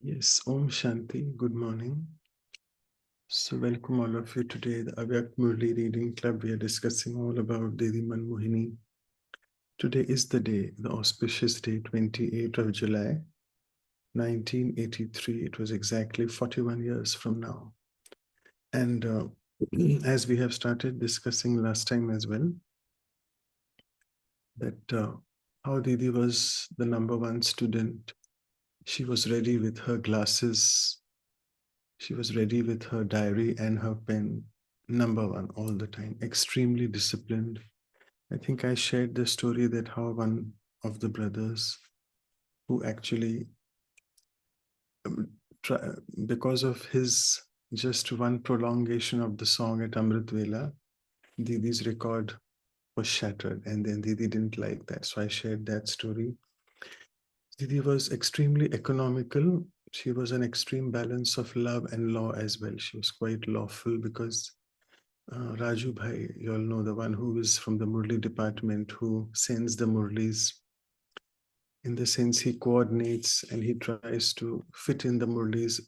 Yes, Om Shanti, good morning. So welcome all of you today, the Avyak Murli Reading Club. We are discussing all about Didi Manmohini. Today is the day, the auspicious day, 28th of July, 1983. It was exactly 41 years from now. And as we have started discussing last time as well, that how Didi was the number one student. She was ready with her glasses. She was ready with her diary and her pen, number one all the time, extremely disciplined. I think I shared the story that how one of the brothers who actually, um, try, because of his just one prolongation of the song at Amrit Vela, Didi's record was shattered, and then Didi didn't like that. So I shared that story. Didi was extremely economical. She was an extreme balance of love and law as well. She was quite lawful because Raju Bhai, you all know, the one who is from the Murli department, who sends the Murlis. In the sense, he coordinates and he tries to fit in the Murlis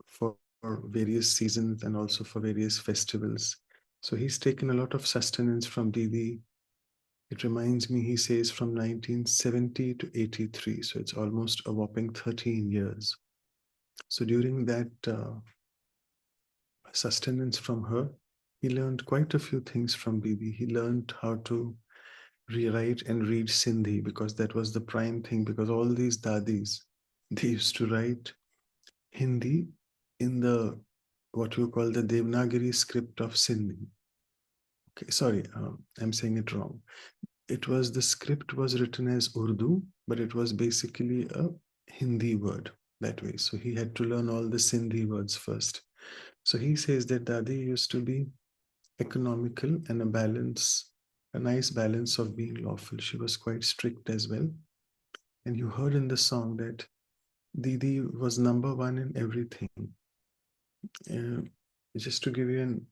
for various seasons and also for various festivals. So he's taken a lot of sustenance from Didi. It reminds me, he says, from 1970 to 83. So it's almost a whopping 13 years. So during that sustenance from her, he learned quite a few things from Didi. He learned how to rewrite and read Sindhi because that was the prime thing. Because all these dadis, they used to write Hindi in the what you call the Devanagari script of Sindhi. Okay, sorry, I'm saying it wrong. It was the script was written as Urdu, but it was basically a Hindi word that way. So he had to learn all the Sindhi words first. So he says that Dadi used to be economical and a nice balance of being lawful. She was quite strict as well. And you heard in the song that Didi was number one in everything. Uh, just to give you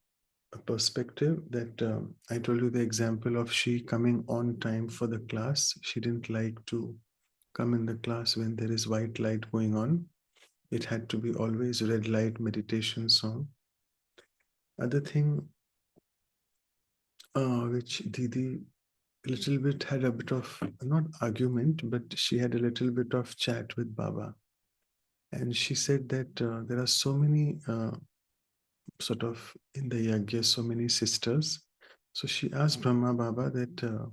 a perspective, that I told you the example of she coming on time for the class. She didn't like to come in the class when there is white light going on. It had to be always red light meditation song. Other thing which Didi little bit had a bit of not argument, but she had a little bit of chat with Baba. And she said that there are so many sort of in the yagya, so many sisters. So she asked Brahma Baba that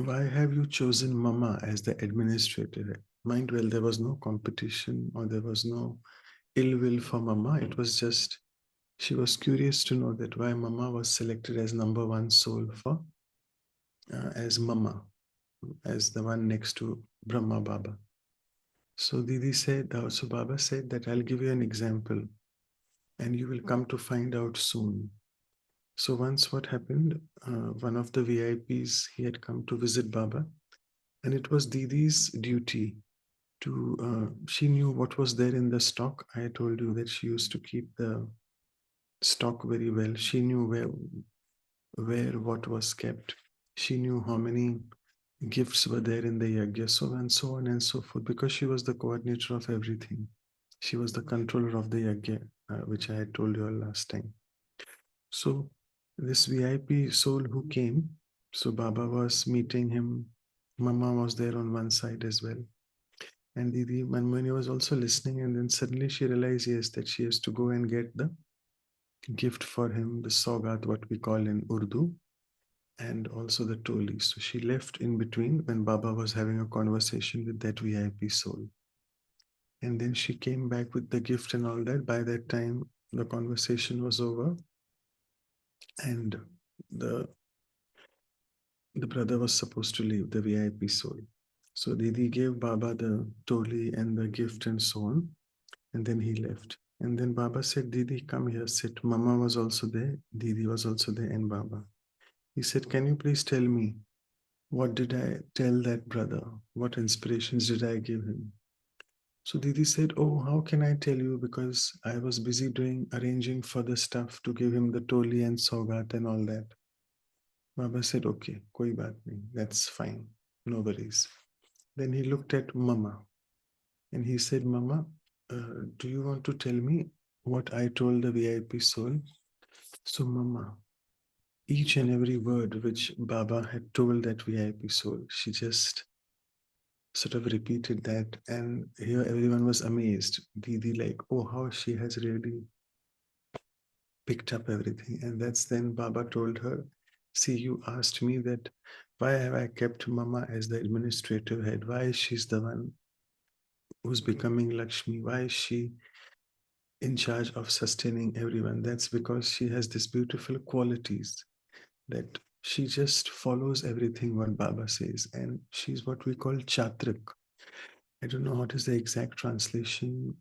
why have you chosen Mama as the administrator? Mind well, there was no competition or there was no ill will for Mama. It was just she was curious to know that why Mama was selected as number one soul for as Mama, as the one next to Brahma Baba. So Didi said, so Baba said that I'll give you an example and you will come to find out soon. So once what happened, one of the VIPs, he had come to visit Baba and it was Didi's duty to, she knew what was there in the stock. I told you that she used to keep the stock very well. She knew where what was kept. She knew how many gifts were there in the yagya, so and so on and so forth, because she was the coordinator of everything. She was the controller of the yagya, which I had told you all last time. So this VIP soul who came, so Baba was meeting him. Mama was there on one side as well. And Didi Manmohini was also listening. And then suddenly she realized, yes, that she has to go and get the gift for him, the sogat, what we call in Urdu, and also the toli. So she left in between when Baba was having a conversation with that VIP soul. And then she came back with the gift and all that. By that time, the conversation was over. And the brother was supposed to leave, the VIP soul. So Didi gave Baba the toli and the gift and so on. And then he left. And then Baba said, Didi, come here, sit. Mama was also there. Didi was also there and Baba. He said, can you please tell me, what did I tell that brother? What inspirations did I give him? So Didi said, oh, how can I tell you? Because I was busy arranging for the stuff to give him the toli and sogat and all that. Baba said, okay, koi baat nahi. That's fine. No worries. Then he looked at Mama and he said, Mama, do you want to tell me what I told the VIP soul? So, Mama, each and every word which Baba had told that VIP soul, she just sort of repeated that. And here everyone was amazed. Didi, like, oh, how she has really picked up everything. And that's then Baba told her, see, you asked me that why have I kept Mama as the administrative head? Why is she's the one who's becoming Lakshmi? Why is she in charge of sustaining everyone? That's because she has these beautiful qualities that she just follows everything what Baba says. And she's what we call Chatrik. I don't know what is the exact translation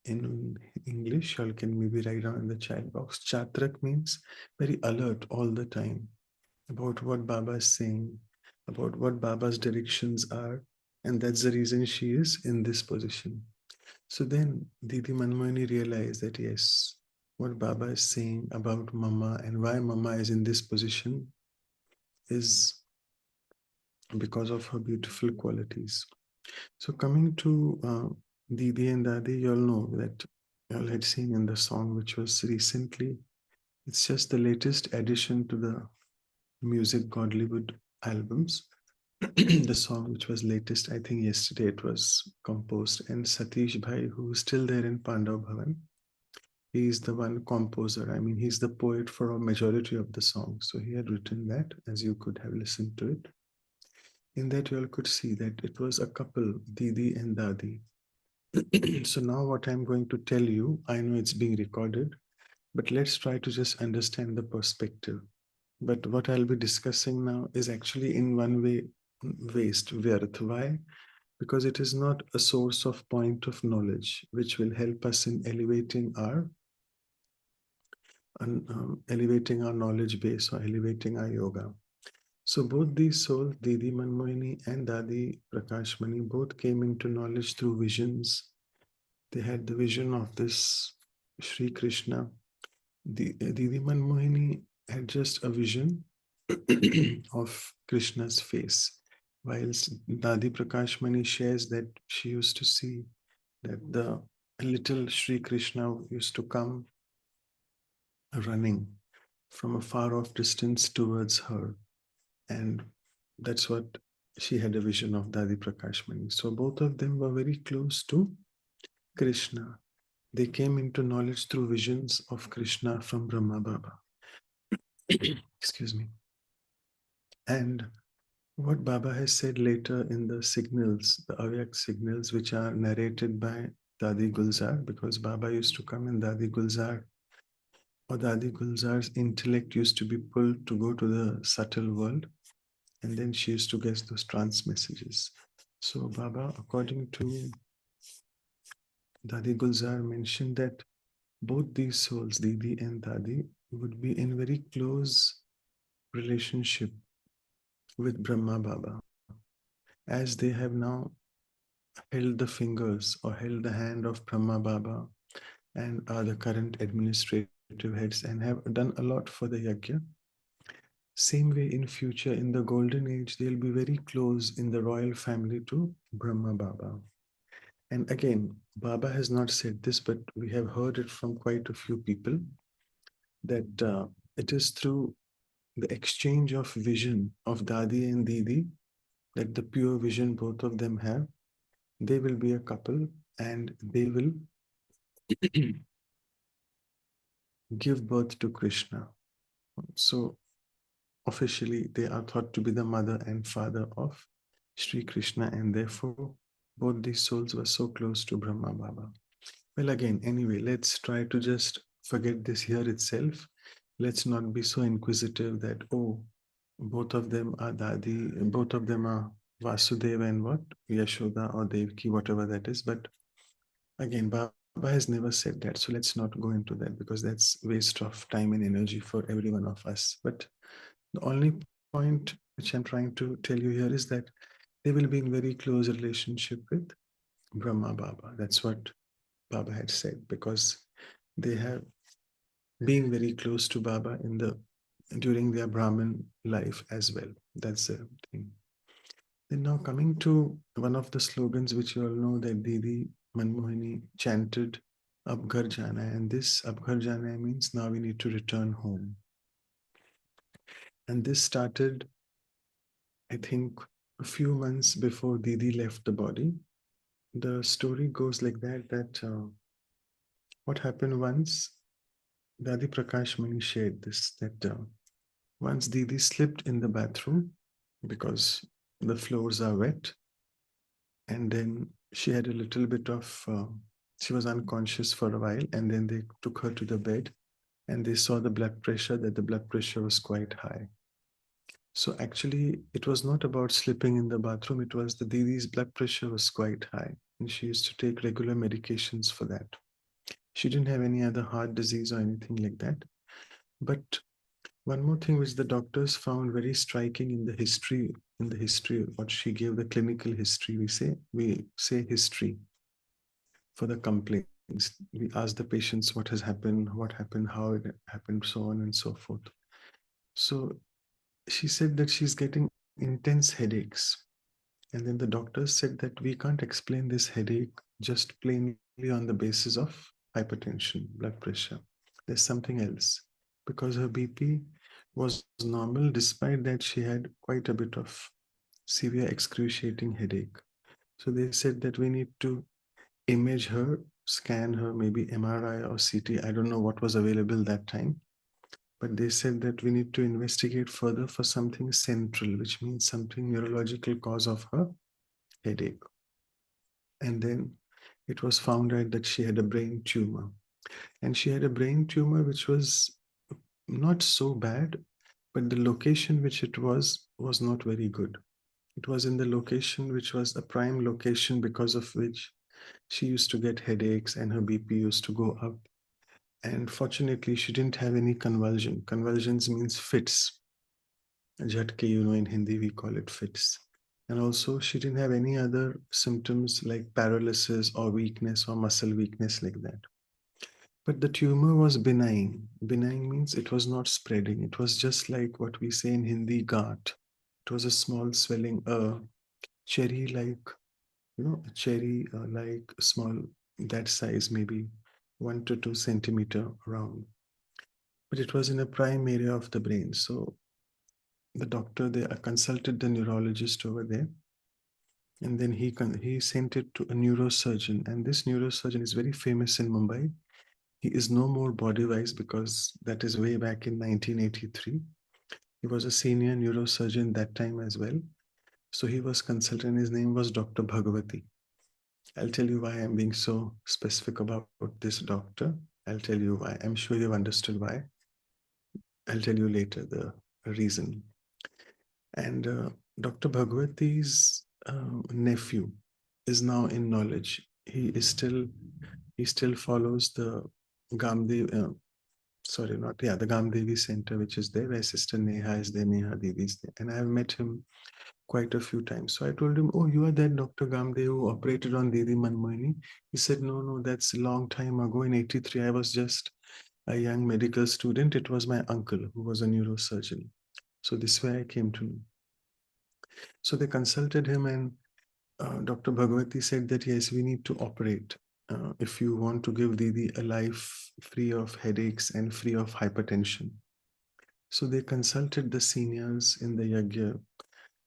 in English. You all can maybe write down in the chat box. Chatrak means very alert all the time about what Baba is saying, about what Baba's directions are. And that's the reason she is in this position. So then Didi Manmohini realized that yes, what Baba is saying about Mama and why Mama is in this position is because of her beautiful qualities. So coming to Didi and Dadi, you all know that you all had seen in the song which was recently, it's just the latest addition to the music Godlywood albums. The song which was latest, I think yesterday it was composed, and Satish Bhai, who is still there in Pandav Bhavan, he is the one composer. I mean, he's the poet for a majority of the songs. So he had written that, as you could have listened to it. In that, you all could see that it was a couple, Didi and Dadi. So now what I'm going to tell you, I know it's being recorded, but let's try to just understand the perspective. But what I'll be discussing now is actually in one way waste, vyarth. Why? Because it is not a source of point of knowledge which will help us in elevating our knowledge base or elevating our yoga. So both these souls, Didi Manmohini and Dadi Prakashmani, both came into knowledge through visions. They had the vision of this Sri Krishna. Didi Manmohini had just a vision of Krishna's face, whilst Dadi Prakashmani shares that she used to see that the little Sri Krishna used to come running from a far off distance towards her. And that's what she had a vision of Dadi Prakashmani. So both of them were very close to Krishna. They came into knowledge through visions of Krishna from Brahma Baba. Excuse me. And what Baba has said later in the signals, the Avyak signals, which are narrated by Dadi Gulzar, because Baba used to come in Dadi Gulzar, or Dadi Gulzar's intellect used to be pulled to go to the subtle world, and then she used to get those trance messages. So Baba, according to Dadi Gulzar, mentioned that both these souls, Didi and Dadi, would be in very close relationship with Brahma Baba, as they have now held the fingers or held the hand of Brahma Baba and are the current administrative heads and have done a lot for the yajna. Same way in future, in the golden age, they'll be very close in the royal family to Brahma Baba. And again, Baba has not said this, but we have heard it from quite a few people that it is through the exchange of vision of Dadi and Didi that the pure vision both of them have. They will be a couple and they will give birth to Krishna. So officially, they are thought to be the mother and father of Sri Krishna, and therefore both these souls were so close to Brahma Baba. Well, again, anyway, let's try to just forget this here itself. Let's not be so inquisitive that, oh, both of them are Dadi, both of them are Vasudeva and what? Yashoda or Devki, whatever that is. But again, Baba has never said that. So let's not go into that because that's waste of time and energy for every one of us. But the only point which I'm trying to tell you here is that they will be in very close relationship with Brahma Baba. That's what Baba had said, because they have been very close to Baba during their Brahmin life as well. That's the thing. And now coming to one of the slogans which you all know, that Didi Manmohini chanted, Ab Ghar Jana hai. And this Ab Ghar Jana hai means now we need to return home. And this started, I think, a few months before Didi left the body. The story goes like that what happened once, Dadi Prakash Mani shared this, that once Didi slipped in the bathroom because the floors are wet, and then she had a little bit of, she was unconscious for a while, and then they took her to the bed, and they saw the blood pressure, that the blood pressure was quite high. So actually, it was not about slipping in the bathroom, it was the Didi's blood pressure was quite high, and she used to take regular medications for that. She didn't have any other heart disease or anything like that. But one more thing which the doctors found very striking in the history of what she gave, the clinical history, we say history for the complaints. We ask the patients what has happened, what happened, how it happened, so on and so forth. So she said that she's getting intense headaches. And then the doctors said that we can't explain this headache just plainly on the basis of hypertension, blood pressure. There's something else, because her BP was normal. Despite that, she had quite a bit of severe excruciating headache. So they said that we need to image her, scan her, maybe MRI or CT. I don't know what was available that time. But they said that we need to investigate further for something central, which means something neurological cause of her headache. And then it was found out that she had a brain tumor. And she had a brain tumor which was not so bad, but the location which it was not very good. It was in the location which was a prime location, because of which she used to get headaches and her BP used to go up. And fortunately, she didn't have any convulsion. Convulsions means fits. Jhatke, in Hindi, we call it fits. And also, she didn't have any other symptoms like paralysis or weakness or muscle weakness like that. But the tumor was benign. Benign means it was not spreading. It was just like what we say in Hindi, ghat. It was a small swelling, cherry like, a cherry like small, that size, maybe 1 to 2 centimeter round. But it was in a prime area of the brain. So the doctor, they consulted the neurologist over there, and then he sent it to a neurosurgeon, and this neurosurgeon is very famous in Mumbai. He is no more body-wise, because that is way back in 1983. He was a senior neurosurgeon that time as well. So he was consulted. His name was Dr. Bhagwati. I'll tell you why I'm being so specific about this doctor. I'll tell you why. I'm sure you've understood why. I'll tell you later the reason. And Dr. Bhagwati's nephew is now in knowledge. He still follows the Gamdev, the Gamdevi Center, which is there, where Sister Neha is there, Neha Devi is there. And I have met him quite a few times. So I told him, oh, you are that Dr. Gamdev who operated on Didi Manmohini? He said, no, that's a long time ago. In 83, I was just a young medical student. It was my uncle who was a neurosurgeon. So this way I came to know. So they consulted him, and Dr. Bhagwati said that, yes, we need to operate if you want to give Didi a life free of headaches and free of hypertension. So they consulted the seniors in the yagya.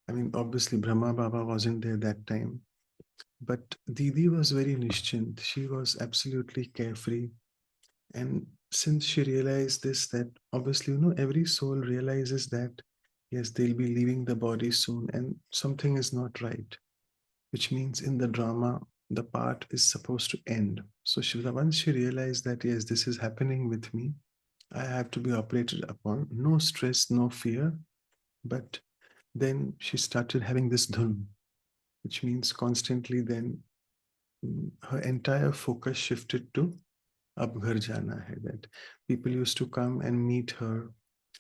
I mean, obviously, Brahma Baba wasn't there that time, but Didi was very nischint. She was absolutely carefree. And since she realized this, that obviously, every soul realizes that, yes, they'll be leaving the body soon and something is not right, which means in the drama, the part is supposed to end. So once she realized that, yes, this is happening with me, I have to be operated upon, no stress, no fear. But then she started having this dhun, which means constantly then her entire focus shifted to Ab Ghar Jana Hai, that people used to come and meet her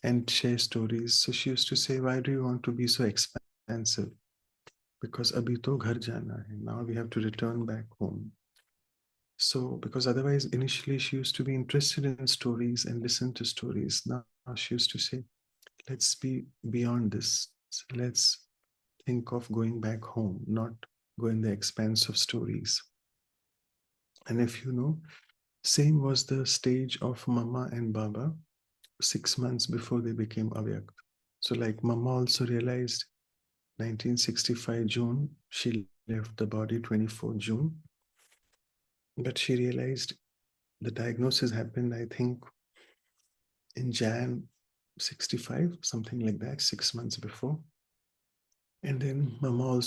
and share stories. So she used to say, why do you want to be so expansive? Because abhi to ghar jana hai. Now we have to return back home. So, because otherwise, initially she used to be interested in stories and listen to stories. Now she used to say, let's be beyond this. think of going back home, not go in the expanse of stories. And if you know, same was the stage of Mama and Baba 6 months before they became Avyakt. So like Mama also realized 1965 June, she left the body 24 June. But she realized the diagnosis happened, I think, in Jan 65, something like that, 6 months before. And then Mama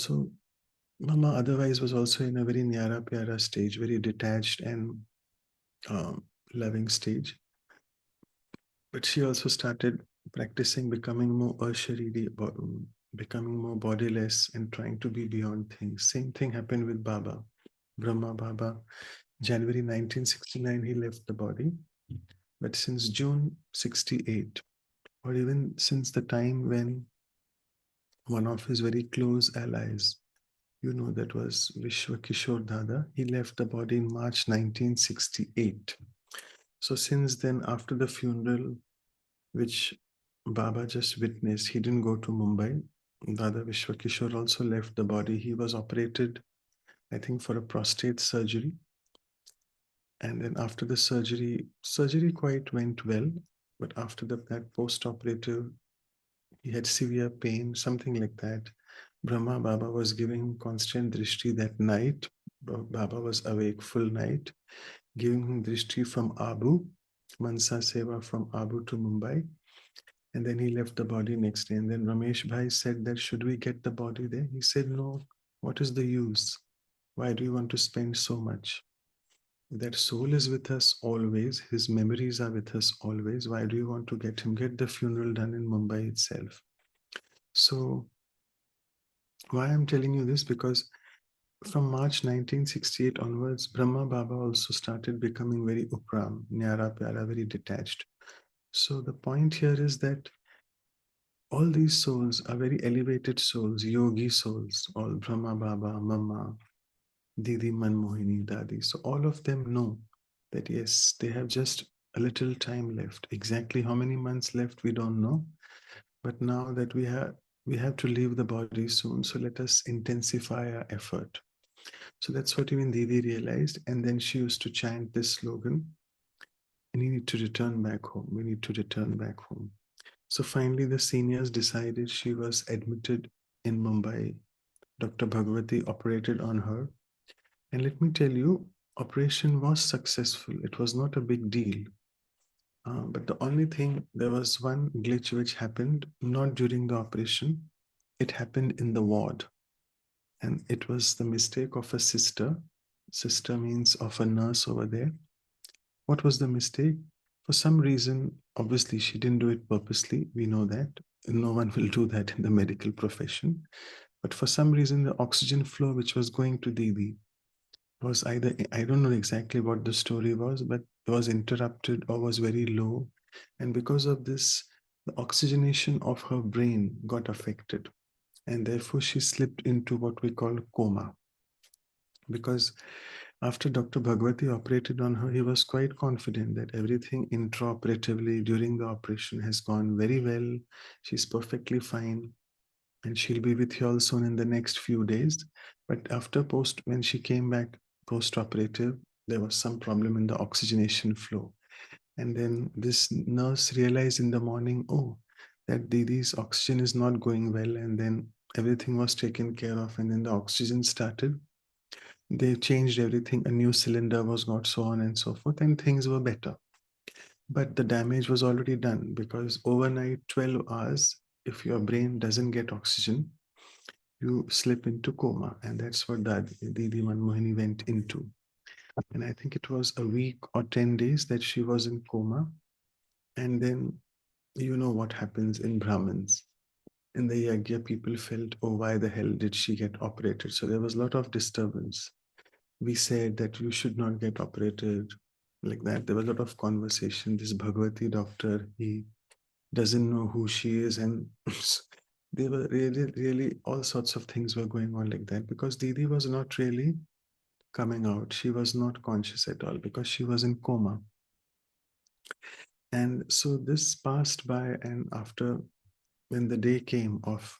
otherwise was also in a very Nyara Pyara stage, very detached and um, loving stage. But she also started practicing becoming more Ashariri, becoming more bodiless and trying to be beyond things. Same thing happened with Baba, Brahma Baba. January 1969, he left the body. But since June 68, or even since the time when one of his very close allies, that was Vishwa Kishore Dada, he left the body in March 1968. So since then, after the funeral, which Baba just witnessed, he didn't go to Mumbai. Dada Vishwa Kishore also left the body. He was operated, I think, for a prostate surgery. And then after the surgery quite went well. But after that post-operative, he had severe pain, something like that. Brahma Baba was giving him constant drishti that night. Baba was awake full night, giving him drishti from Abu, Mansa Seva from Abu to Mumbai. And then he left the body next day. And then Ramesh Bhai said that, should we get the body there? He said, no, what is the use? Why do you want to spend so much? That soul is with us always. His memories are with us always. Why do you want to get him? Get the funeral done in Mumbai itself. So why I'm telling you this? Because from March 1968 onwards, Brahma Baba also started becoming very upram, nyara pyara, very detached. So the point here is that all these souls are very elevated souls, yogi souls, all Brahma Baba, Mama, Didi, Manmohini, Dadi. So all of them know that yes, they have just a little time left. Exactly how many months left, we don't know. But now that we have to leave the body soon. So let us intensify our effort. So that's what even Didi realized. And then she used to chant this slogan, we need to return back home. We need to return back home. So finally, the seniors decided. She was admitted in Mumbai. Dr. Bhagwati operated on her. And let me tell you, operation was successful. It was not a big deal. But the only thing, there was one glitch which happened, not during the operation. It happened in the ward. And it was the mistake of a sister. Sister means of a nurse over there. What was the mistake? For some reason, obviously, she didn't do it purposely. We know that. No one will do that in the medical profession. But for some reason, the oxygen flow which was going to Didi was either, I don't know exactly what the story was, but it was interrupted or was very low. And because of this, the oxygenation of her brain got affected. And therefore, she slipped into what we call coma. Because after Dr. Bhagwati operated on her, he was quite confident that everything intraoperatively during the operation has gone very well. She's perfectly fine. And she'll be with you all soon in the next few days. But when she came back post-operative, there was some problem in the oxygenation flow. And then this nurse realized in the morning, oh, that Didi's oxygen is not going well. And then everything was taken care of. And then the oxygen started. They changed everything. A new cylinder was got, so on and so forth. And things were better. But the damage was already done because overnight, 12 hours, if your brain doesn't get oxygen, you slip into coma. And that's what Didi Manmohini went into. And I think it was a week or 10 days that she was in coma. And then you know what happens in Brahmins. In the Yagya, people felt, oh, why the hell did she get operated? So there was a lot of disturbance. We said that you should not get operated like that. There was a lot of conversation. This Bhagwati doctor, he doesn't know who she is. And they were really all sorts of things were going on like that because Didi was not really coming out. She was not conscious at all because she was in coma. And so this passed by, and after, when the day came of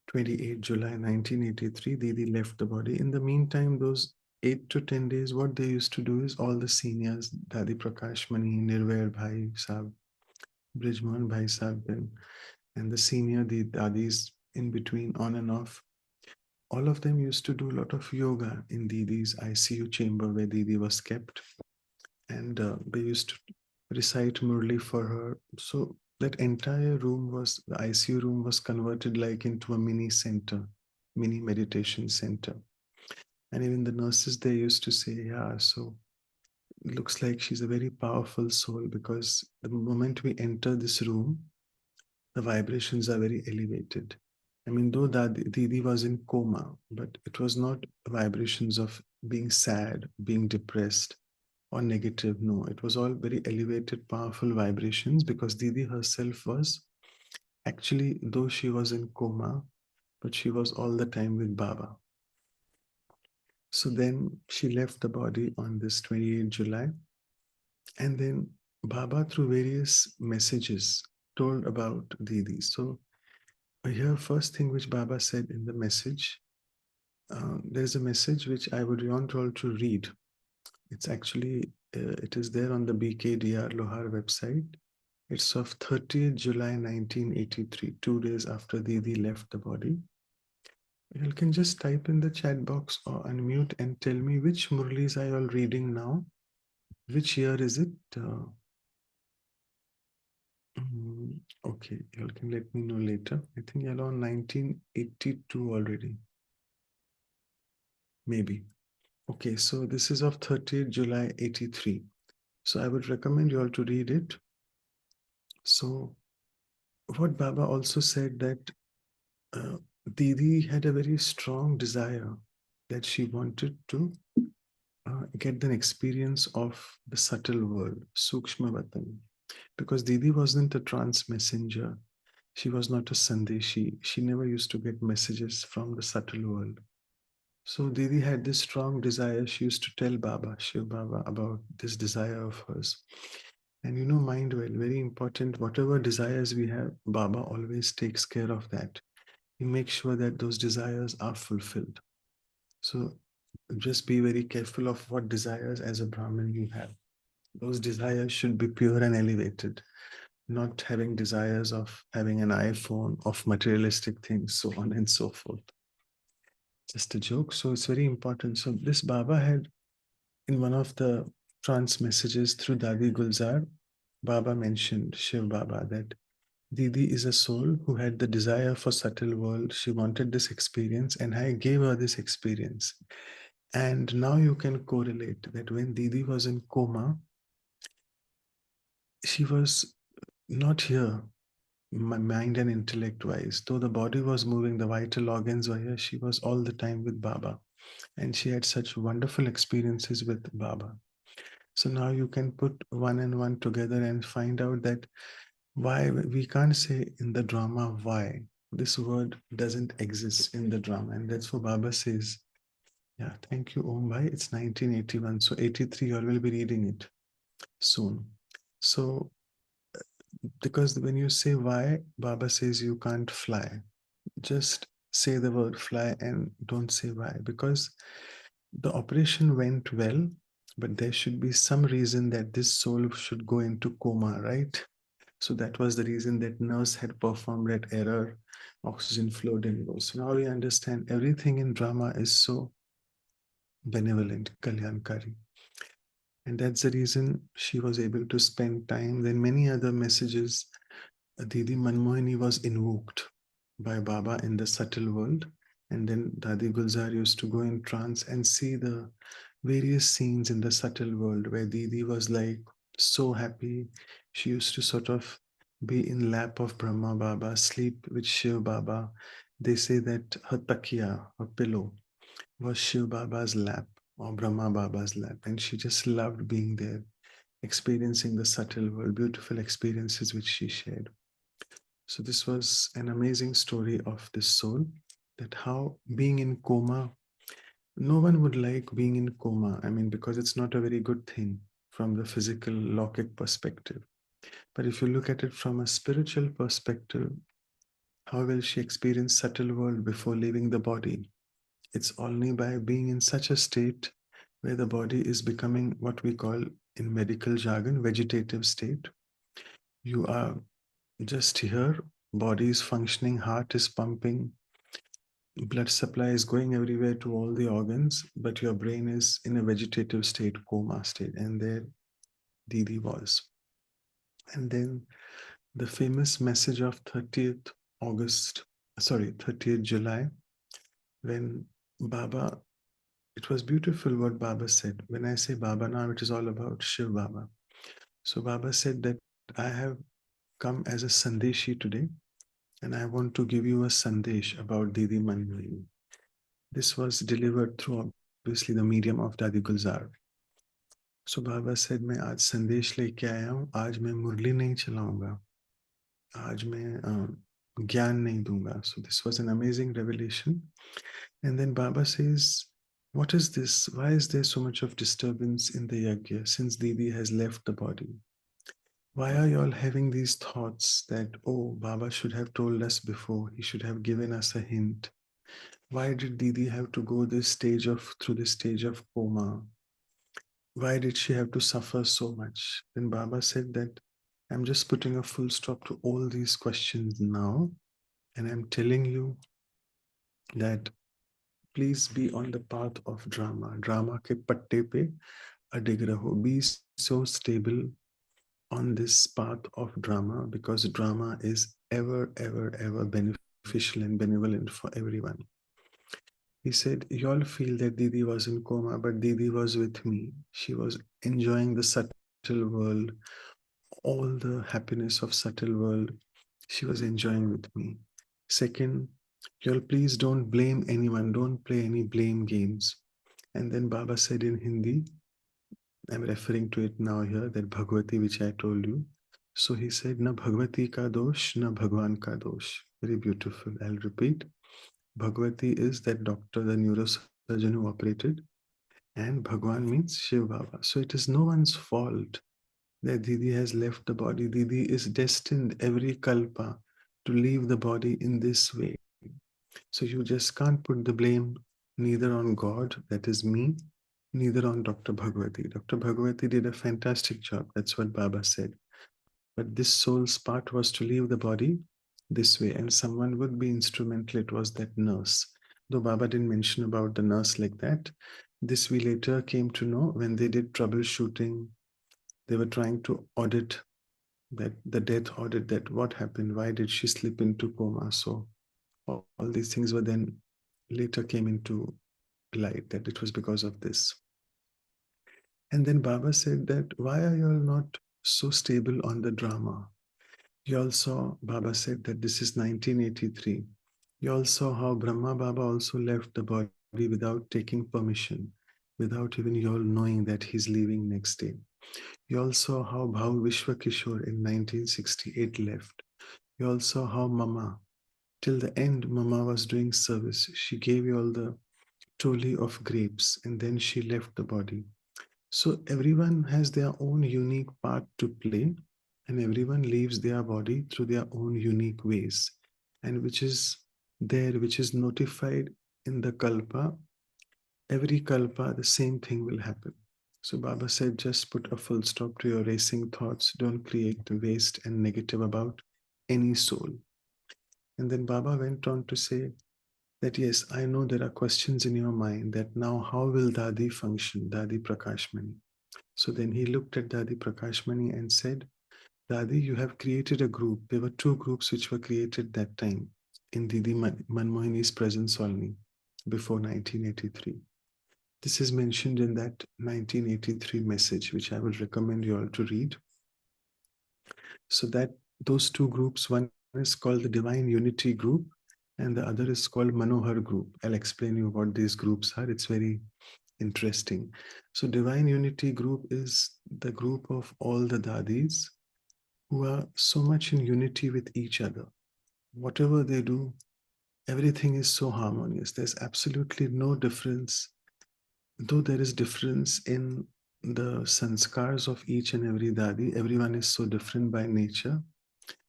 28 July 1983, Didi left the body. In the meantime, those 8 to 10 days, what they used to do is all the seniors, Dadi Prakash Mani, Nirvair Bhai Sahab, Brijmohan Bhai Sahab, and the senior, the Dadis in between, on and off, all of them used to do a lot of yoga in Didi's ICU chamber where Didi was kept. And they used to recite Murli for her. So that entire room was, the ICU room was converted like into a mini center, mini meditation center. And even the nurses, they used to say, yeah, so it looks like she's a very powerful soul, because the moment we enter this room, the vibrations are very elevated. I mean, though that Didi was in coma, but it was not vibrations of being sad, being depressed, or negative. No, it was all very elevated, powerful vibrations, because Didi herself was actually, though she was in coma, but she was all the time with Baba. So then she left the body on this 28th July. And then Baba, through various messages, told about Didi. So here, first thing which Baba said in the message, there's a message which I would want all to read. It's actually, it is there on the BKDR Lohar website. It's of 30th July 1983, 2 days after Didi left the body. You can just type in the chat box or unmute and tell me which Murlis are you all reading now? Which year is it? Okay, you all can let me know later. I think you're on 1982 already. Maybe. Okay, so this is of 30th July 83. So I would recommend you all to read it. So what Baba also said that Didi had a very strong desire that she wanted to get an experience of the subtle world, Sukshma Vatan. Because Didi wasn't a trance messenger. She was not a Sandeshi. She never used to get messages from the subtle world. So Didi had this strong desire. She used to tell Baba, Shiv Baba, about this desire of hers. And you know, mind well, very important, whatever desires we have, Baba always takes care of that. He makes sure that those desires are fulfilled. So just be very careful of what desires as a Brahmin you have. Those desires should be pure and elevated, not having desires of having an iPhone, of materialistic things, so on and so forth. Just a joke. So it's very important. So this Baba had, in one of the trance messages through Dadi Gulzar, Baba mentioned, Shiv Baba, that Didi is a soul who had the desire for subtle world. She wanted this experience, and I gave her this experience. And now you can correlate that when Didi was in coma, she was not here, mind and intellect wise. Though the body was moving, the vital organs were here, she was all the time with Baba. And she had such wonderful experiences with Baba. So now you can put one and one together and find out that why we can't say in the drama why. This word doesn't exist in the drama. And that's what Baba says. Yeah, thank you, Om Bhai. It's 1981. So 83, you will be reading it soon. So because when you say why, Baba says you can't fly. Just say the word fly and don't say why. Because the operation went well, but there should be some reason that this soul should go into coma, right? So that was the reason that nurse had performed that error. Oxygen flow didn't go. So now we understand everything in drama is so benevolent, Kalyankari. And that's the reason she was able to spend time. Then many other messages, Didi Manmohini was invoked by Baba in the subtle world. And then Dadi Gulzar used to go in trance and see the various scenes in the subtle world where Didi was like so happy. She used to sort of be in lap of Brahma Baba, sleep with Shiv Baba. They say that her takiya, her pillow, was Shiv Baba's lap or Brahma Baba's lap. And she just loved being there, experiencing the subtle world, beautiful experiences which she shared. So this was an amazing story of this soul, that how being in coma, no one would like being in coma. I mean, because it's not a very good thing from the physical logic perspective. But if you look at it from a spiritual perspective, How will she experience subtle world before leaving the body? It's only by being in such a state where the body is becoming what we call in medical jargon vegetative state. You are just here, body is functioning, heart is pumping, blood supply is going everywhere to all the organs, but your brain is in a vegetative state, coma state, and there Didi was. And then the famous message of 30th August, sorry, 30th July, when Baba, it was beautiful what Baba said. When I say Baba now, it is all about Shiv Baba. So Baba said that I have come as a Sandeshi today, and I want to give you a Sandesh about Didi Manmohini. This was delivered through obviously the medium of Dadi Gulzar. So Baba said, मैं आज संदेश लेके आया हूँ, आज मैं मुरली नहीं चलाऊंगा, आज मैं ज्ञान नहीं दूंगा. So this was an amazing revelation. And then Baba says, what is this? Why is there so much of disturbance in the yajna since Didi has left the body? Why are you all having these thoughts that, oh, Baba should have told us before, he should have given us a hint? Why did Didi have to go through this stage of coma? Why did she have to suffer so much? Then Baba said that I'm just putting a full stop to all these questions now, and I'm telling you that please be on the path of drama. Drama ke patte pe adig raho. Be so stable on this path of drama, because drama is ever, ever, ever beneficial and benevolent for everyone. He said, you all feel that Didi was in coma, but Didi was with me. She was enjoying the subtle world, all the happiness of subtle world. She was enjoying with me. Second, you all please don't blame anyone. Don't play any blame games. And then Baba said in Hindi, I'm referring to it now here, that Bhagwati, which I told you. So he said, na Bhagwati ka dosh, na Bhagwan ka dosh. Very beautiful. I'll repeat. Bhagwati is that doctor, the neurosurgeon who operated, and Bhagwan means Shiv Baba. So it is no one's fault that Didi has left the body. Didi is destined every kalpa to leave the body in this way. So you just can't put the blame neither on God, that is me, neither on Dr. Bhagwati. Dr. Bhagwati did a fantastic job. That's what Baba said. But this soul's part was to leave the body this way, and someone would be instrumental. It was that nurse. Though Baba didn't mention about the nurse like that, this we later came to know when they did troubleshooting. They were trying to audit that, the death audit, that what happened, why did she slip into coma. So all these things were then later came into light, that it was because of this. And then Baba said that, why are you all not so stable on the drama? You all saw, Baba said that this is 1983. You all saw how Brahma Baba also left the body without taking permission, without even you all knowing that he's leaving next day. You all saw how Bhav Vishwa Kishore in 1968 left. You all saw how Mama, till the end, Mama was doing service. She gave you all the toli of grapes, and then she left the body. So everyone has their own unique part to play, and everyone leaves their body through their own unique ways, and which is there, which is notified in the kalpa. Every kalpa, the same thing will happen. So Baba said, just put a full stop to your racing thoughts. Don't create the waste and negative about any soul. And then Baba went on to say that, yes, I know there are questions in your mind that now how will Dadi function, Dadi Prakashmani? So then he looked at Dadi Prakashmani and said, Dadi, you have created a group. There were two groups which were created that time in Didi Manmohini's presence only, before 1983. This is mentioned in that 1983 message, which I would recommend you all to read. So that those two groups, one is called the Divine Unity Group, and the other is called Manohar Group. I'll explain you what these groups are. It's very interesting. So Divine Unity Group is the group of all the Dadis who are so much in unity with each other. Whatever they do, everything is so harmonious. There's absolutely no difference, though there is difference in the sanskars of each and every Dadi. Everyone is so different by nature.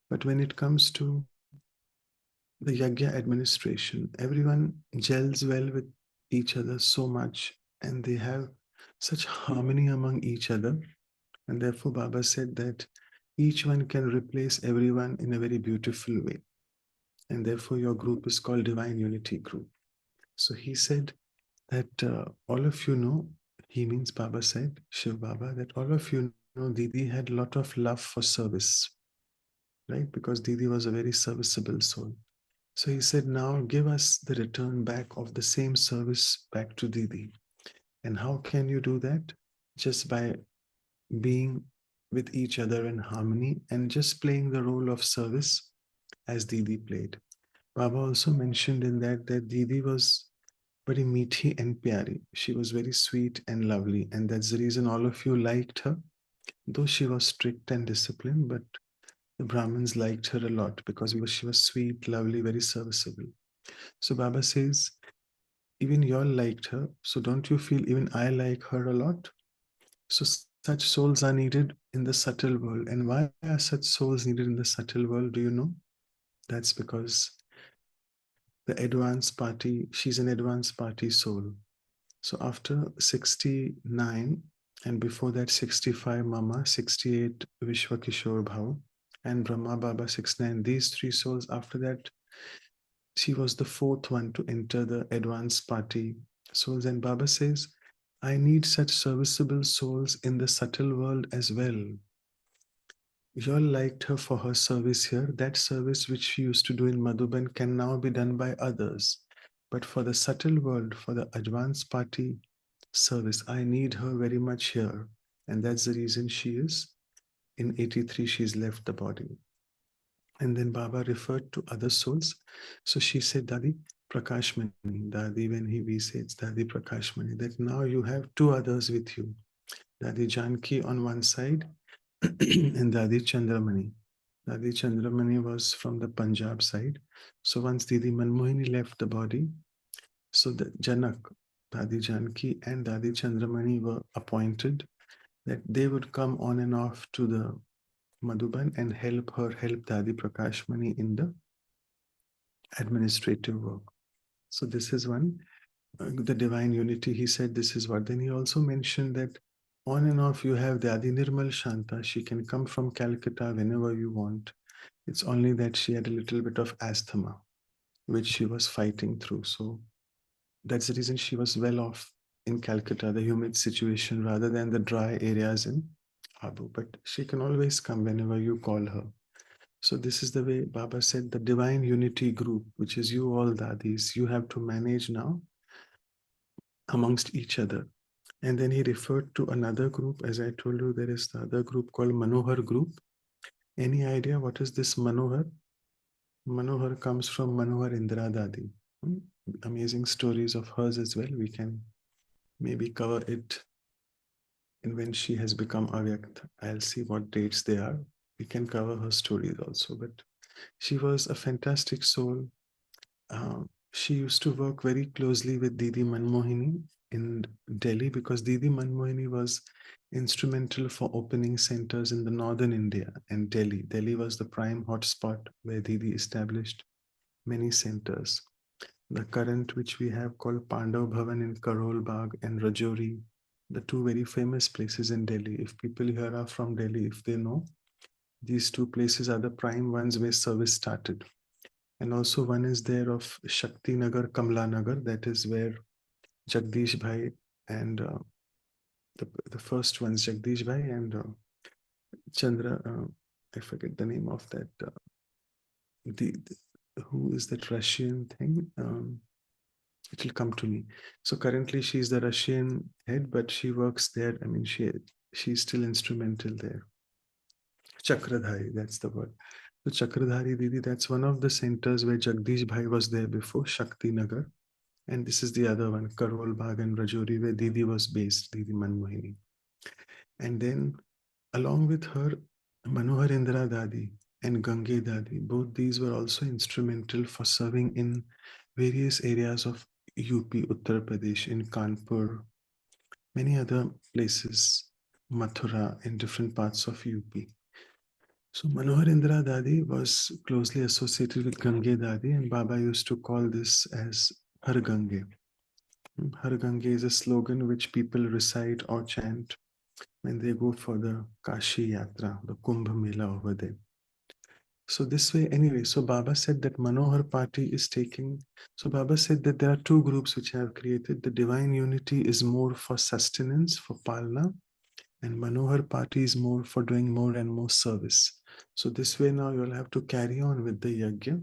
But when it comes to the yajna administration. Everyone gels well with each other so much, and they have such harmony among each other. And therefore, Baba said that each one can replace everyone in a very beautiful way. And therefore, your group is called Divine Unity Group. So he said that all of you know, he means Baba said, Shiv Baba, that all of you know Didi had a lot of love for service, right? Because Didi was a very serviceable soul. So he said, now give us the return back of the same service back to Didi. And how can you do that? Just by being with each other in harmony and just playing the role of service as Didi played. Baba also mentioned in that Didi was very meaty and pyari. She was very sweet and lovely. And that's the reason all of you liked her. Though she was strict and disciplined, but the Brahmins liked her a lot because she was sweet, lovely, very serviceable. So Baba says, even you all liked her. So don't you feel even I like her a lot? So such souls are needed in the subtle world. And why are such souls needed in the subtle world? Do you know? That's because the advanced party, she's an advanced party soul. So after 69, and before that 65 Mama, 68 Vishwa Kishore Bhav, and Brahma Baba 69, these three souls, after that, she was the fourth one to enter the advanced party souls. And Baba says, I need such serviceable souls in the subtle world as well. You all liked her for her service here. That service which she used to do in Madhuban can now be done by others. But for the subtle world, for the advanced party service, I need her very much here. And that's the reason she is in 83, she's left the body. And then Baba referred to other souls. So she said, Dadi Prakashmani, Dadi, when he says Dadi Prakashmani, that now you have two others with you. Dadi Janki on one side and Dadi Chandramani. Dadi Chandramani was from the Punjab side. So once Didi Manmohini left the body, so the Janak, Dadi Janki and Dadi Chandramani were appointed that they would come on and off to the Madhuban and help Dadi Prakashmani in the administrative work. So this is one, the divine unity. He said this is what. Then he also mentioned that on and off you have Dadi Nirmal Shanta. She can come from Calcutta whenever you want. It's only that she had a little bit of asthma, which she was fighting through. So that's the reason she was well off in Calcutta, the humid situation, rather than the dry areas in Abu. But she can always come whenever you call her. So this is the way Baba said the divine unity group, which is you all dadis, you have to manage now amongst each other. And then he referred to another group. As I told you, there is the other group called Manohar group. Any idea what is this Manohar? Manohar comes from Manohar Indra Dadi. Amazing stories of hers as well. We can maybe cover it in when she has become Avyakt. I'll see what dates they are. We can cover her stories also. But she was a fantastic soul. She used to work very closely with Didi Manmohini in Delhi because Didi Manmohini was instrumental for opening centers in the northern India and Delhi. Delhi was the prime hotspot where Didi established many centers. The current which we have called Pandav Bhavan in Karol Bagh and Rajouri, the two very famous places in Delhi. If people here are from Delhi, if they know, these two places are the prime ones where service started. And also one is there of Shakti Nagar, Kamla Nagar, that is where Jagdish Bhai and the first ones, Jagdish Bhai and Chandra, I forget the name of that, who is that Russian thing? It will come to me. So currently she's the Russian head, but she works there. I mean, she's still instrumental there. Chakradhari, that's the word. So Chakradhari Didi, that's one of the centers where Jagdish Bhai was there before, Shakti Nagar. And this is the other one, Karol Bagh and Rajouri, where Didi was based, Didi Manmohini. And then along with her, Manohar Indra Dadi and Gange Dadi, both these were also instrumental for serving in various areas of UP, Uttar Pradesh, in Kanpur, many other places, Mathura, in different parts of UP. So Manohar Indra Dadi was closely associated with Gange Dadi, and Baba used to call this as Har Gange. Har Gange is a slogan which people recite or chant when they go for the Kashi Yatra, the Kumbh Mela over there. So this way, anyway, so Baba said that Manohar party is taking, so Baba said that there are two groups which I have created. The divine unity is more for sustenance, for palna, and Manohar party is more for doing more and more service. So this way now you'll have to carry on with the yajna,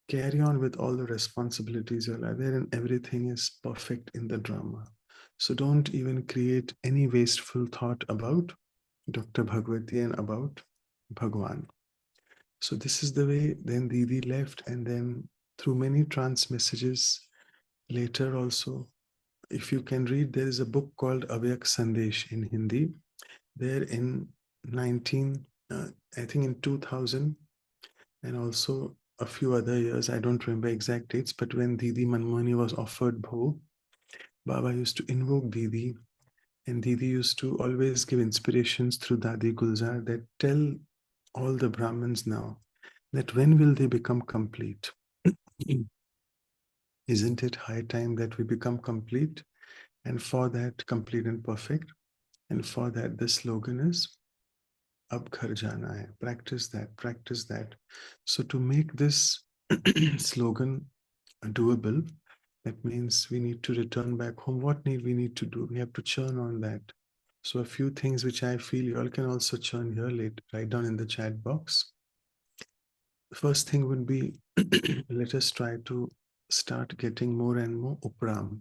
carry on with all the responsibilities you'll have there, and everything is perfect in the drama. So don't even create any wasteful thought about Dr. Bhagwati and about Bhagwan. So this is the way then Didi left, and then through many trance messages later also, if you can read, there is a book called Avyak Sandesh in Hindi. There in 19, I think in 2000, and also a few other years, I don't remember exact dates, but when Didi Manmohini was offered Bhog, Baba used to invoke Didi, and Didi used to always give inspirations through Dadi Gulzar that tell all the Brahmins now that when will they become complete? Isn't it high time that we become complete? And for that, complete and perfect. And for that, the slogan is Ab ghar jana hai. Practice that, practice that. So to make this slogan doable, that means we need to return back home. What need we need to do? We have to churn on that. So a few things which I feel you all can also churn here, later, write down in the chat box. The first thing would be let us try to start getting more and more upram,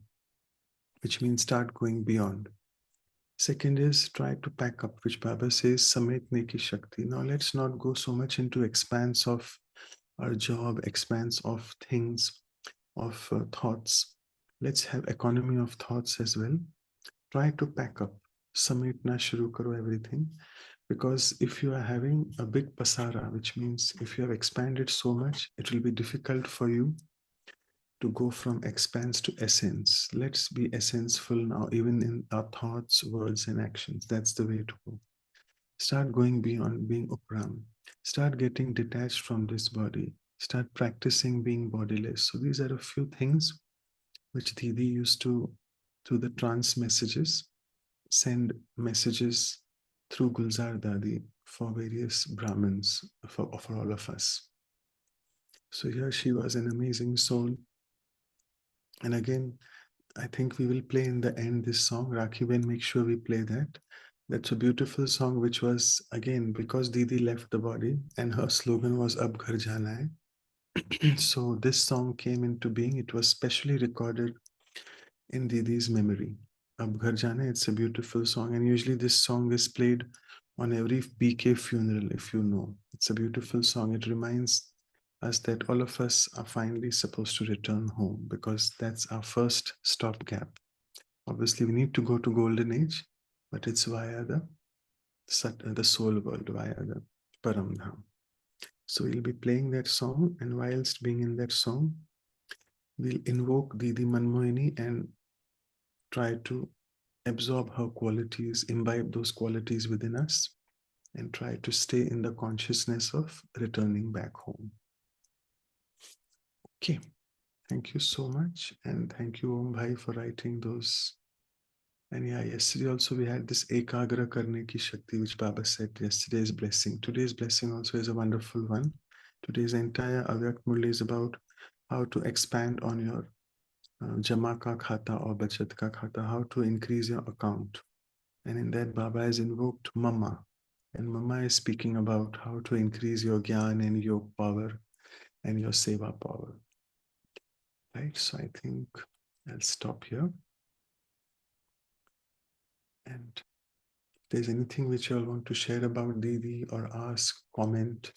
which means start going beyond. Second is try to pack up, which Baba says, Sametne ki Shakti. Now let's not go so much into expanse of our job, expanse of things, of thoughts. Let's have economy of thoughts as well. Try to pack up. Sametna shuru karo everything. Because if you are having a big pasara, which means if you have expanded so much, it will be difficult for you to go from expanse to essence. Let's be essenseful now, even in our thoughts, words, and actions. That's the way to go. Start going beyond being upram. Start getting detached from this body. Start practicing being bodiless. So these are a few things which Didi used to, through the trance messages, send messages through Gulzar Dadi for various Brahmins, for all of us. So here she was an amazing soul. And again, I think we will play in the end this song. Rakhi Ben, make sure we play that. That's a beautiful song, which was, again, because Didi left the body and her slogan was Ab Ghar Jana Hai. So this song came into being. It was specially recorded in Didi's memory. Ab Ghar Jana Hai, it's a beautiful song. And usually this song is played on every BK funeral, if you know. It's a beautiful song. It reminds us that all of us are finally supposed to return home because that's our first stopgap. Obviously, we need to go to Golden Age, but it's via the soul world, via the Param Dham. So we'll be playing that song, and whilst being in that song, we'll invoke Didi Manmohini and try to absorb her qualities, imbibe those qualities within us, and try to stay in the consciousness of returning back home. Okay, thank you so much, and thank you, Om Bhai, for writing those. And yeah, yesterday also we had this Ekagra Karne Ki Shakti, which Baba said yesterday's blessing. Today's blessing also is a wonderful one. Today's entire Avyak Murli is about how to expand on your Jama ka khata or Bachat ka khata, how to increase your account. And in that, Baba has invoked Mama. And Mama is speaking about how to increase your Gyan and Yog power and your Seva power. Right, so I think I'll stop here. And if there's anything which you all want to share about Didi or ask, comment,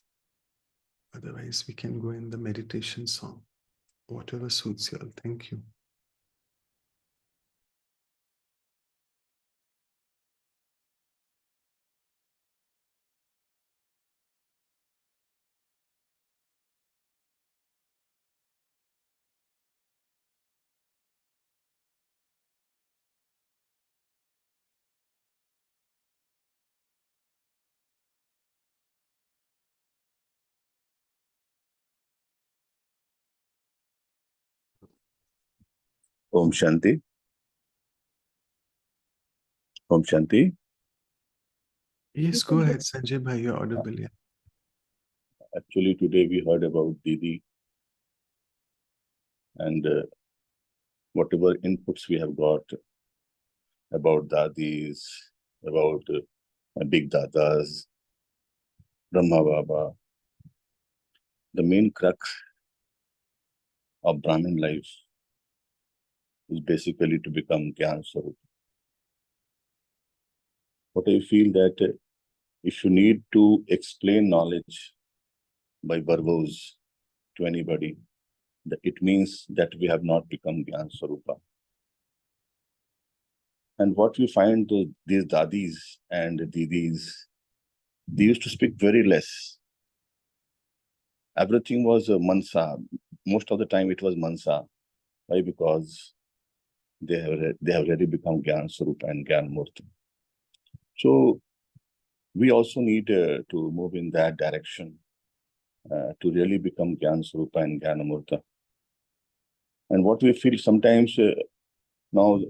otherwise we can go in the meditation song, whatever suits you all. Thank you. Om Shanti. Om Shanti. Yes, go ahead, Sanjay bhai, you're audible. Yeah. Actually, today we heard about Didi and whatever inputs we have got about Dadis, about Big Dadas, Brahma Baba. The main crux of Brahmin life is basically to become Gyan Swarup. But I feel that if you need to explain knowledge by verbose to anybody, it means that we have not become Gyan Swarupa. And what we find, these Dadis and Didis, they used to speak very less. Everything was Mansa. Most of the time it was Mansa. Why? Because they have already become Gyan Swarupa and Gyan Murti. So we also need to move in that direction to really become Gyan Swarupa and Gyan Murta. And what we feel sometimes now,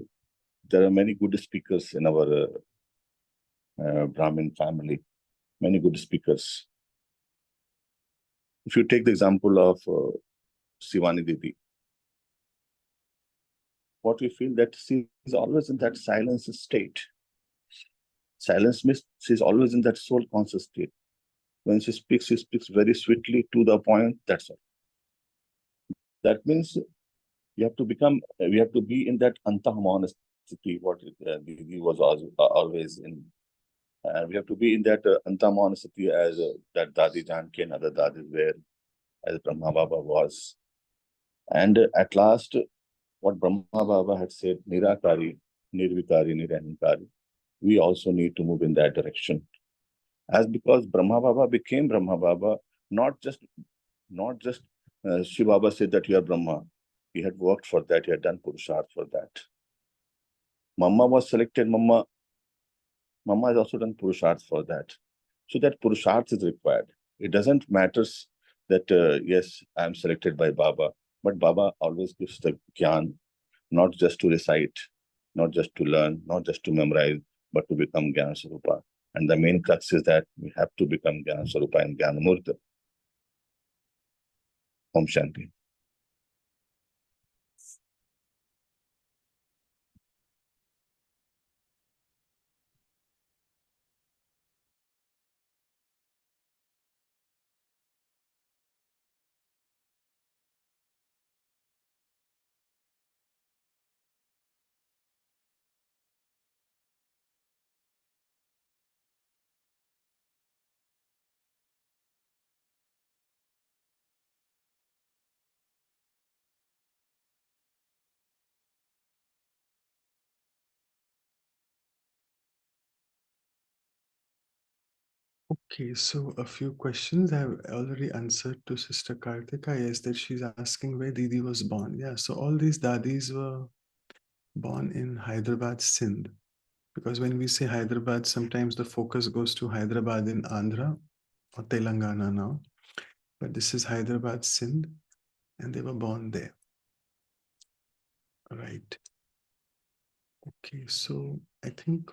there are many good speakers in our Brahmin family, many good speakers. If you take the example of Sivani Didi, what we feel that she is always in that silence state. Silence means she's always in that soul conscious state. When she speaks very sweetly to the point, that's all. That means we have to be in that antahamana sthiti, what Didi was always in. We have to be in that antahamana sthiti as that Dadi Janki and other Dadis were, as Brahma Baba was. And at last, what Brahma Baba had said, Nirakari, Nirvikari, Nirahankari, we also need to move in that direction. As because Brahma Baba became Brahma Baba, not just Shiva Baba said that you are Brahma. He had worked for that, he had done Purusharth for that. Mama was selected, Mama has also done Purusharth for that. So that Purusharth is required. It doesn't matter that, yes, I am selected by Baba, but Baba always gives the Gyan, not just to recite, not just to learn, not just to memorize, but to become Gyan Swarupa. And the main crux is that we have to become Gyan Swarupa and Gyan Murta. Om Shanti. Okay, so a few questions I've already answered to Sister Kartika. Yes, that she's asking where Didi was born. Yeah, so all these Dadis were born in Hyderabad, Sindh. Because when we say Hyderabad, sometimes the focus goes to Hyderabad in Andhra or Telangana now. But this is Hyderabad, Sindh, and they were born there. Right. Okay, so I think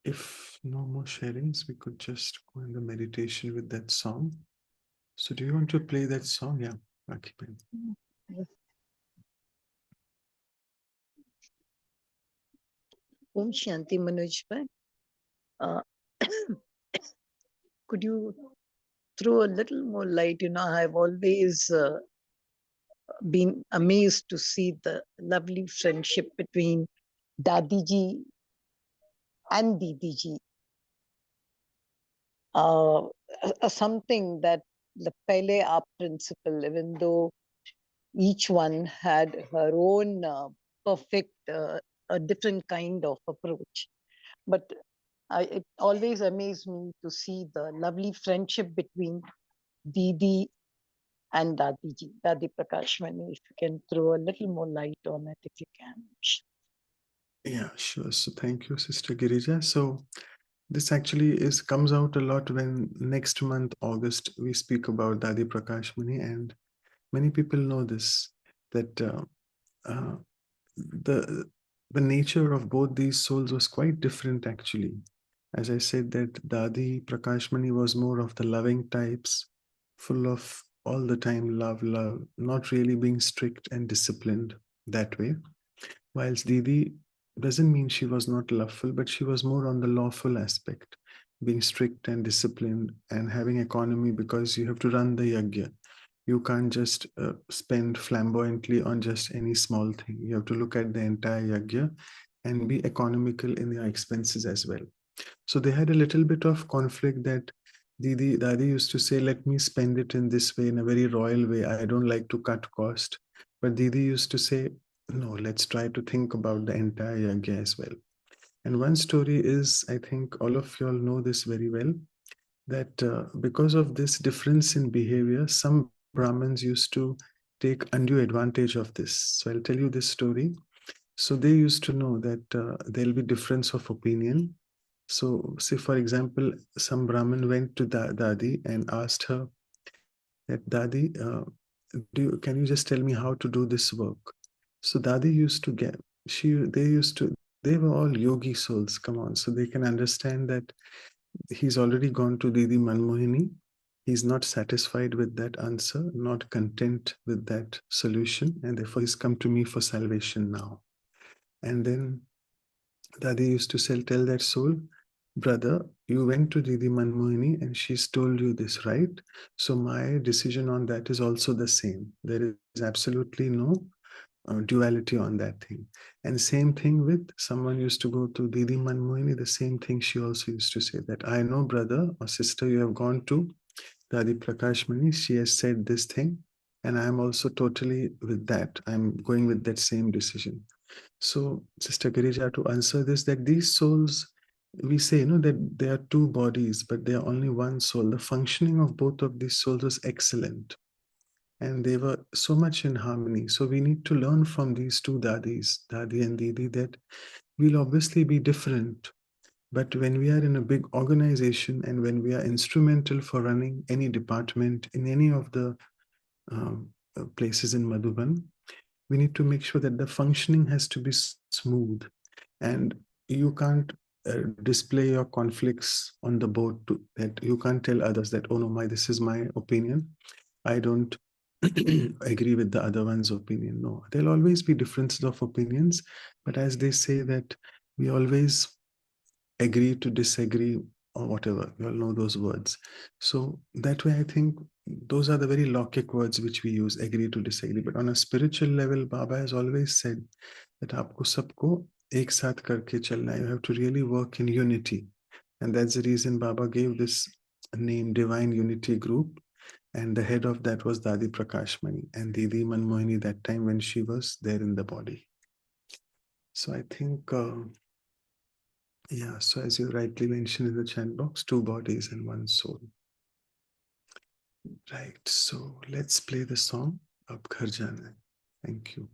if no more sharings, we could just go in the meditation with that song. So do you want to play that song? Yeah, Rakhi. Om Shanti Manoj bhai. Could you throw a little more light? I've always been amazed to see the lovely friendship between Dadiji and Didiji. Something that the Pehle Aap principle, even though each one had her own perfect, a different kind of approach. But it always amazed me to see the lovely friendship between Didi and Dadiji, Dadi Prakashmani. If you can throw a little more light on it, if you can. Yeah, sure. So thank you, Sister Girija. So this actually comes out a lot when next month, August, we speak about Dadi Prakashmani, and many people know this, that uh, the nature of both these souls was quite different actually. As I said, that Dadi Prakashmani was more of the loving types, full of all the time love, not really being strict and disciplined that way. Whilst Didi doesn't mean she was not loveful, but she was more on the lawful aspect, being strict and disciplined and having economy, because you have to run the yajna. You can't just spend flamboyantly on just any small thing. You have to look at the entire yajna and be economical in your expenses as well. So they had a little bit of conflict that Dadi used to say, let me spend it in this way, in a very royal way. I don't like to cut cost. But Didi used to say, no, let's try to think about the entire yajna as well. And one story is, I think all of you all know this very well, that because of this difference in behavior, some Brahmins used to take undue advantage of this. So I'll tell you this story. So they used to know that there'll be difference of opinion. So say, for example, some Brahmin went to Dadi and asked her that, Dadi, can you just tell me how to do this work? So Dadi used to they were all yogi souls, come on. So they can understand that he's already gone to Didi Manmohini. He's not satisfied with that answer, not content with that solution, and therefore he's come to me for salvation now. And then Dadi used to tell that soul, brother, you went to Didi Manmohini and she's told you this, right? So my decision on that is also the same. There is absolutely no duality on that thing. And same thing with someone used to go to Didi Manmohini, the same thing she also used to say, that I know, brother or sister, you have gone to Dadi Prakashmani, she has said this thing, and I am also totally with that. I'm going with that same decision. So, Sister Girija, to answer this, that these souls, we say, that there are two bodies, but they are only one soul. The functioning of both of these souls was excellent. And they were so much in harmony. So we need to learn from these two Dadis, Dadi and Didi, that we'll obviously be different. But when we are in a big organization and when we are instrumental for running any department in any of the places in Madhuban, we need to make sure that the functioning has to be smooth. And you can't display your conflicts on the board that you can't tell others that, oh no, this is my opinion. I don't agree with the other one's opinion. No, there'll always be differences of opinions. But as they say that we always agree to disagree or whatever, you all know those words. So that way, I think those are the very Lokik words which we use, agree to disagree. But on a spiritual level, Baba has always said that aapko sabko ek saath karke chalna. You have to really work in unity. And that's the reason Baba gave this name, Divine Unity Group. And the head of that was Dadi Prakashmani and Didi Manmohini that time when she was there in the body. So I think, yeah, so as you rightly mentioned in the chat box, two bodies and one soul. Right, so let's play the song, Ab Ghar Jana Hai. Thank you.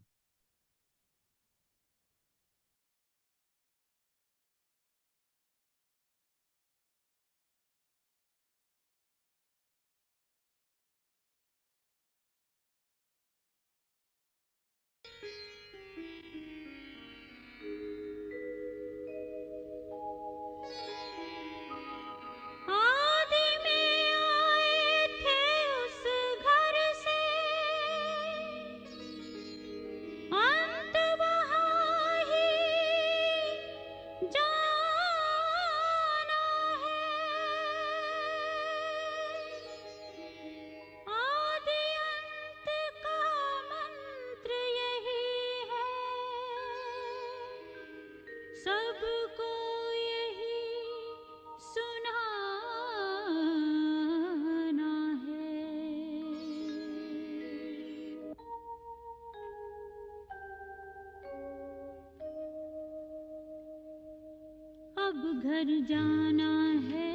अब घर जाना है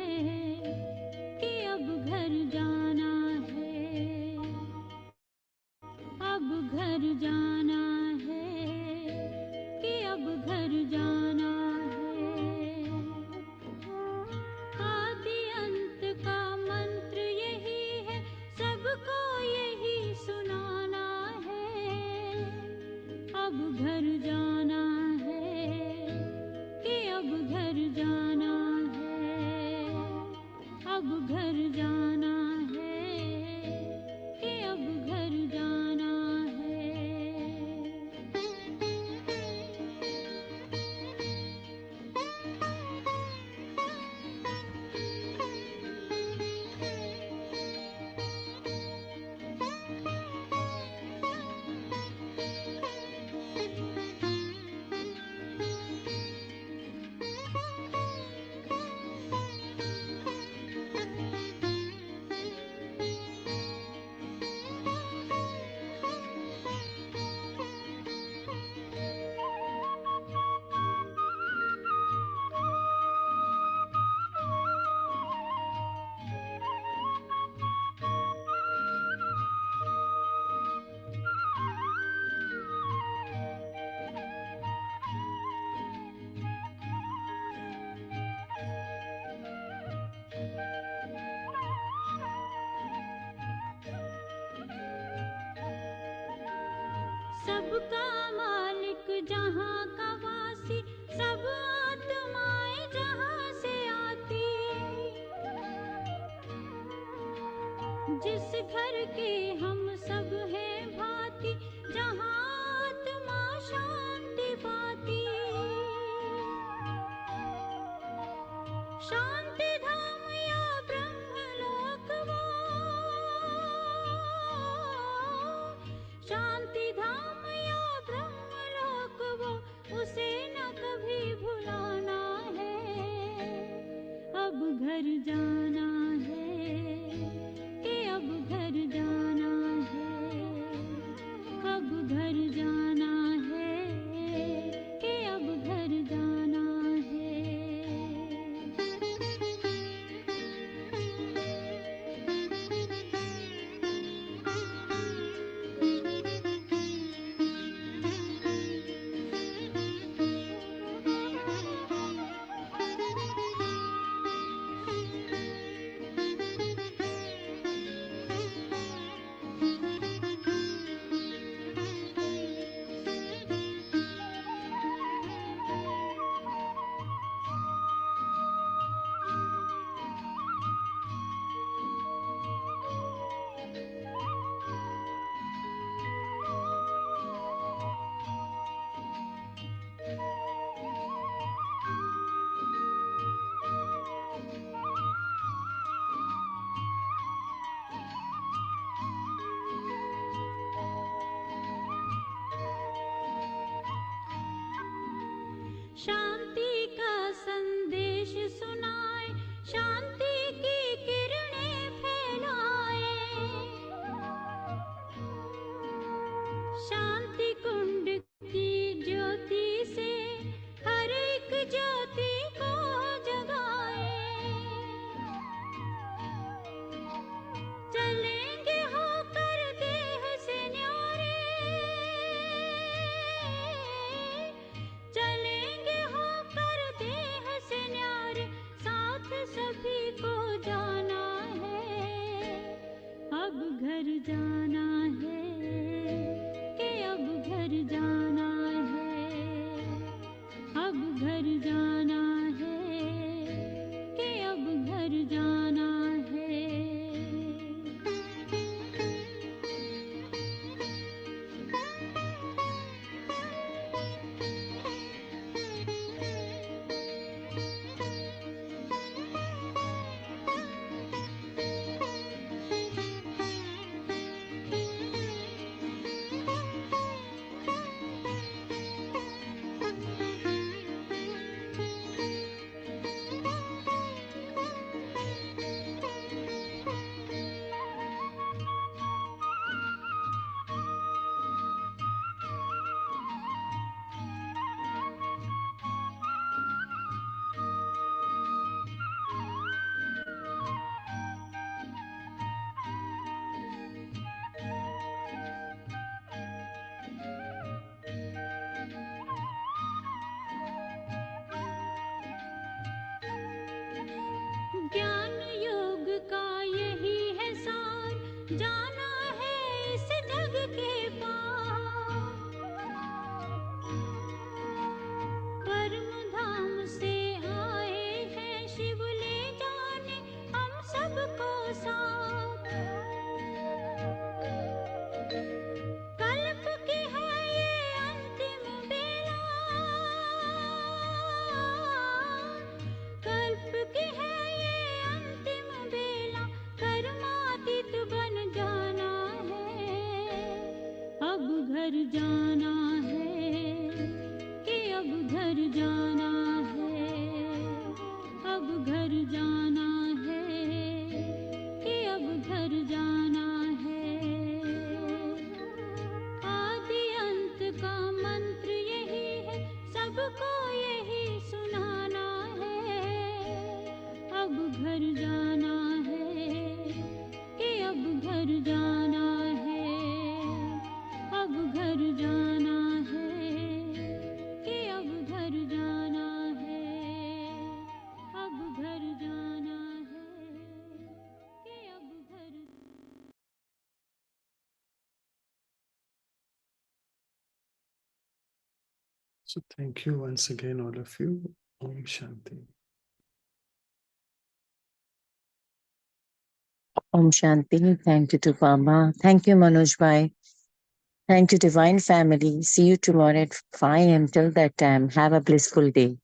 कि अब घर जाना है, अब घर जाना है कि अब घर जाना है। आदि अंत का मंत्र यही है, सबको यही सुनाना है। सबका मालिक जहाँ का वासी, सब आत्माएं जहाँ से आती, जिस घर के हम सब हैं भांति, जहाँ आत्मा शांति पाती। शांति धाम या ब्रह्मलोक वो, शांति धाम या ब्रह्मलोक वो, उसे न कभी भुलाना है। अब घर जाना है कि अब घर जाना है, अब घर जाना है कि अब घर जाना है। शांति का संदेश सुनाए, शांति की किरणें फैलाए, शांति कुंड की ज्योति से हर एक ज्योति को जगाए। चलेंगे होकर देह से न्यारे, चलेंगे होकर देह से न्यारे, साथ सभी को जाना है। अब घर जाना है कि अब घर जाना है, अब घर जाना है कि अब घर जाना है। So thank you once again, all of you. Om Shanti. Om Shanti. Thank you to Baba. Thank you, Manoj Bhai. Thank you, Divine Family. See you tomorrow at 5 a.m. Till that time, have a blissful day.